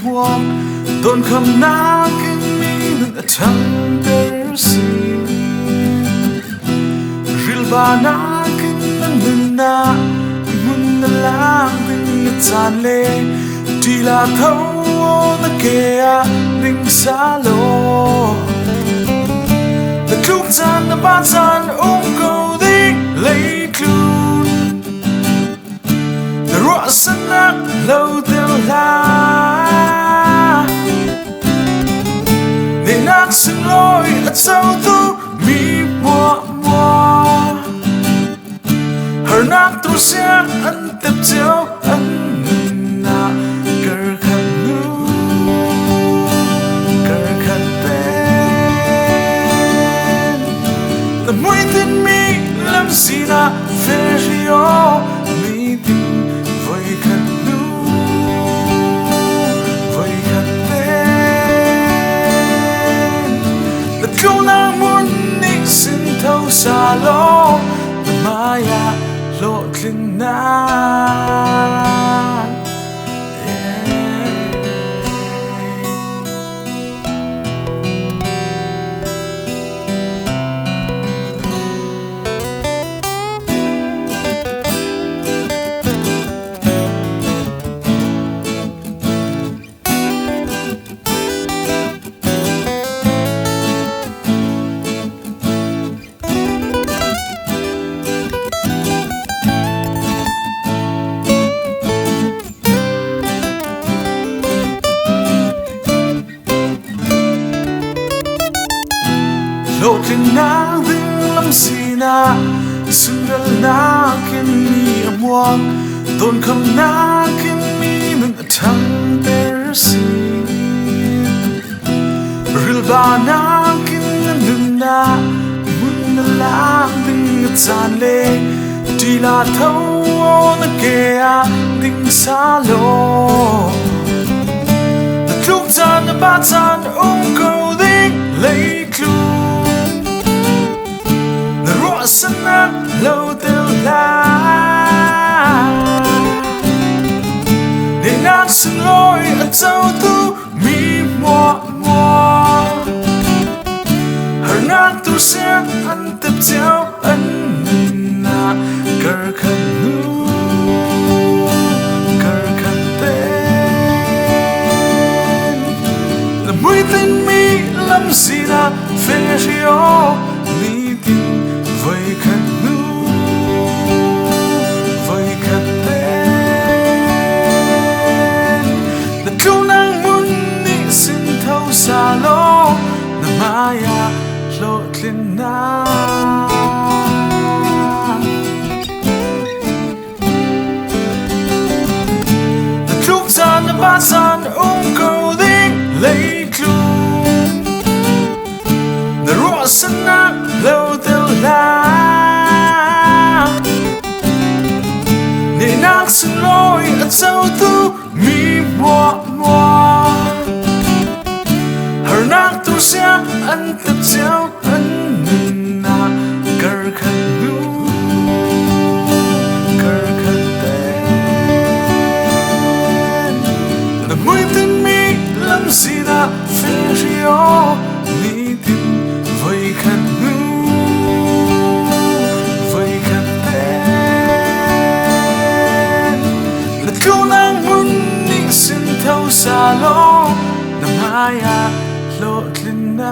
muang don kham na kin mi nun a chang ter si ril ba na kin nun na mun na lang ding na chan le ti la thau na ke a ding sa lo the kluk chan na ba chan go ding lei klun the ro san na lo del la they nak sin loi at so tu mi mo her nak tu siang an tep chiao an na ker khan nu ker khan ten the moi tin mi lam sina ferio mi tin voi khan nu voi khan ten the kona mun ni sin thau sa lo maya lo tlin na lo tlin na ding lam sina sungal na kin mi amuang don kham na kin mi nun a thang ter si ril ba na kin nun na mun na lang ding a chan le ti la thau na ke a ding sa lo the kluk chan na ba chan go ding lei klun sana lo del la để nak xin lỗi ở châu tu mi mo her nak tu siang an tep chiao an na ker khan nu ker khan ten the muy tin mi lam sina ferio mi tin voi khan nu voi khan ten the tunang mun ni sin thau sa lo na maya lo tlin na the kluk chan na ba chan go ding lei klun the ro san na lo del la để nak xin lỗi ở châu tu mi mo her nak tu siang an tep chiao an na ker khan nu ker khan ten the muy tin mi lam sina ferio mi tin voi khan nu sa lo na maya lo tlin na